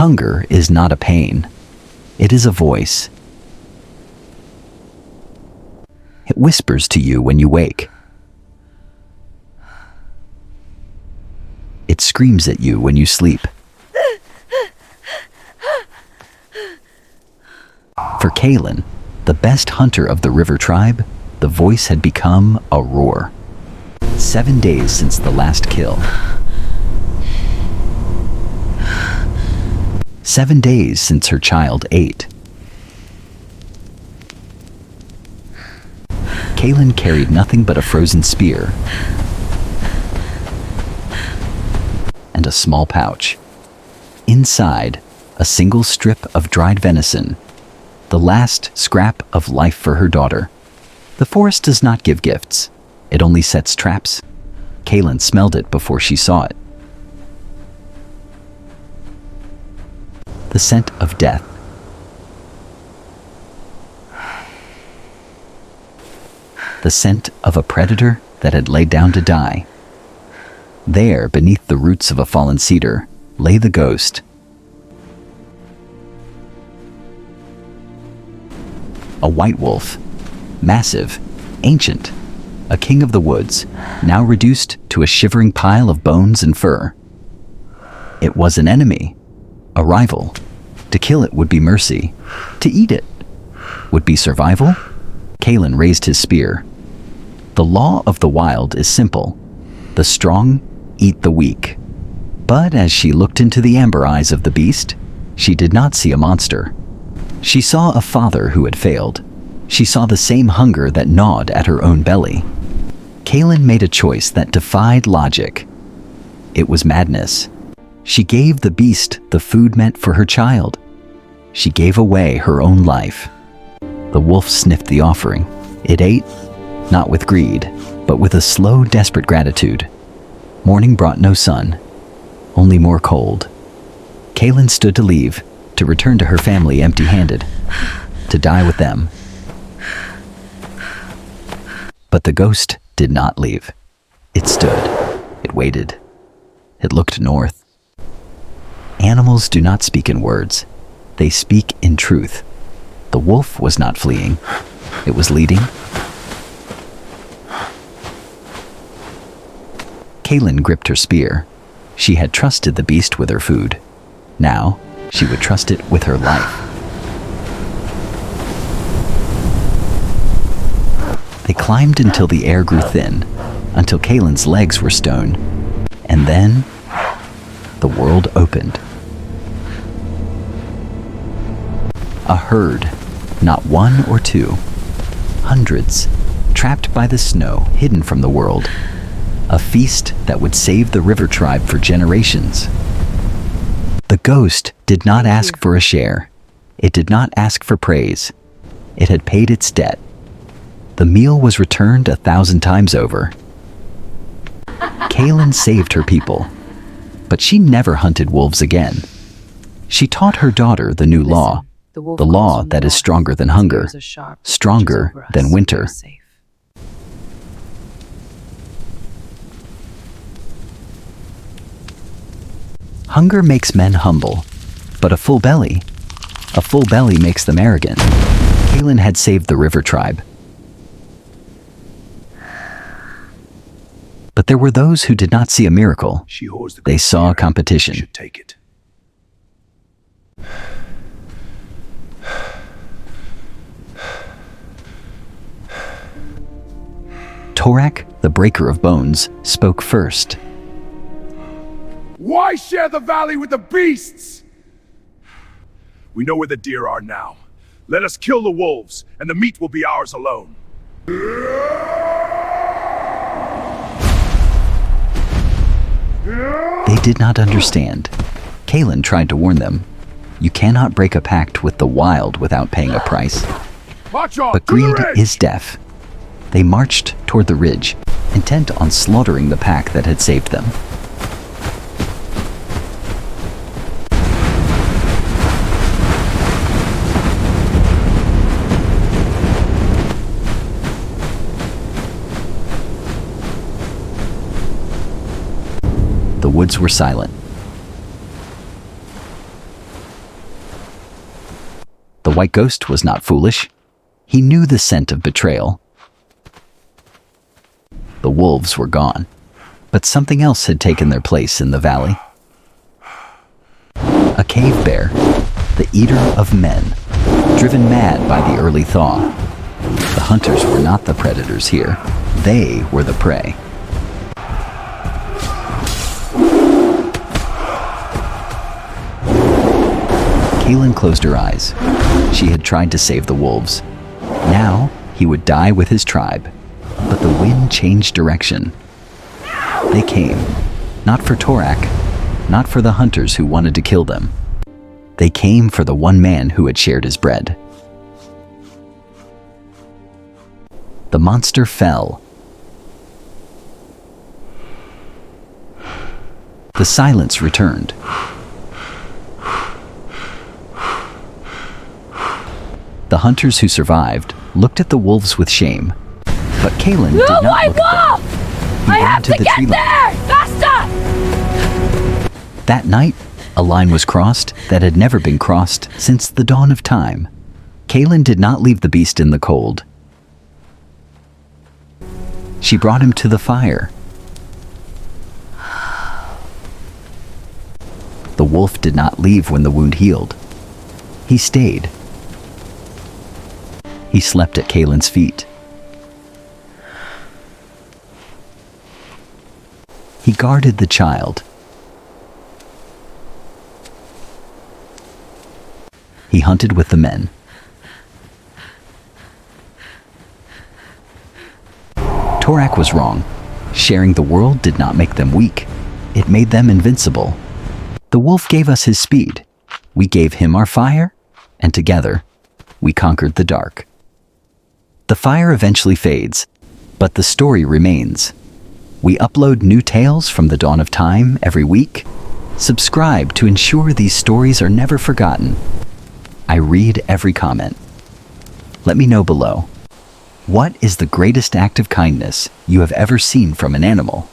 Hunger is not a pain. It is a voice. It whispers to you when you wake. It screams at you when you sleep. For Kaelen, the best hunter of the river tribe, the voice had become a roar. 7 days since the last kill. 7 days since her child ate. Kaelen carried nothing but a frozen spear and a small pouch. Inside, a single strip of dried venison, the last scrap of life for her daughter. The forest does not give gifts. It only sets traps. Kaelen smelled it before she saw it. The scent of death. The scent of a predator that had laid down to die. There, beneath the roots of a fallen cedar, lay the ghost. A white wolf, massive, ancient, a king of the woods, now reduced to a shivering pile of bones and fur. It was an enemy, a rival. To kill it would be mercy. To eat it would be survival. Kaelen raised his spear. The law of the wild is simple. The strong eat the weak. But as she looked into the amber eyes of the beast, she did not see a monster. She saw a father who had failed. She saw the same hunger that gnawed at her own belly. Kaelen made a choice that defied logic. It was madness. She gave the beast the food meant for her child. She gave away her own life. The wolf sniffed the offering. It ate, not with greed, but with a slow, desperate gratitude. Morning brought no sun, only more cold. Kaelen stood to leave, to return to her family empty-handed, to die with them. But the ghost did not leave. It stood. It waited. It looked north. Animals do not speak in words. They speak in truth. The wolf was not fleeing. It was leading. Kaelen gripped her spear. She had trusted the beast with her food. Now, she would trust it with her life. They climbed until the air grew thin, until Kaelen's legs were stone. And then, the world opened. A herd, not one or two. Hundreds, trapped by the snow, hidden from the world. A feast that would save the river tribe for generations. The ghost did not ask for a share. It did not ask for praise. It had paid its debt. The meal was returned 1,000 times over. Kaelen saved her people, but she never hunted wolves again. She taught her daughter the new law, the law that is stronger than hunger, stronger than winter. Hunger makes men humble, but a full belly makes them arrogant. Kaelen had saved the river tribe. But there were those who did not see a miracle. They saw a competition. Torak, the breaker of bones, spoke first. Why share the valley with the beasts? We know where the deer are now. Let us kill the wolves, and the meat will be ours alone. They did not understand. Kaelen tried to warn them. You cannot break a pact with the wild without paying a price. But greed is deaf. They marched toward the ridge, intent on slaughtering the pack that had saved them. The woods were silent. White Ghost was not foolish. He knew the scent of betrayal. The wolves were gone, but something else had taken their place in the valley. A cave bear, the eater of men, driven mad by the early thaw. The hunters were not the predators here. They were the prey. Kaelen closed her eyes. She had tried to save the wolves. Now, he would die with his tribe. But the wind changed direction. They came, not for Torak, not for the hunters who wanted to kill them. They came for the one man who had shared his bread. The monster fell. The silence returned. The hunters who survived looked at the wolves with shame, but Kaelen did not look at them. He ran to the tree line. Faster! That night, a line was crossed that had never been crossed since the dawn of time. Kaelen did not leave the beast in the cold. She brought him to the fire. The wolf did not leave when the wound healed. He stayed. He slept at Kaelen's feet. He guarded the child. He hunted with the men. Torak was wrong. Sharing the world did not make them weak. It made them invincible. The wolf gave us his speed. We gave him our fire, and together, we conquered the dark. The fire eventually fades, but the story remains. We upload new tales from the dawn of time every week. Subscribe to ensure these stories are never forgotten. I read every comment. Let me know below. What is the greatest act of kindness you have ever seen from an animal?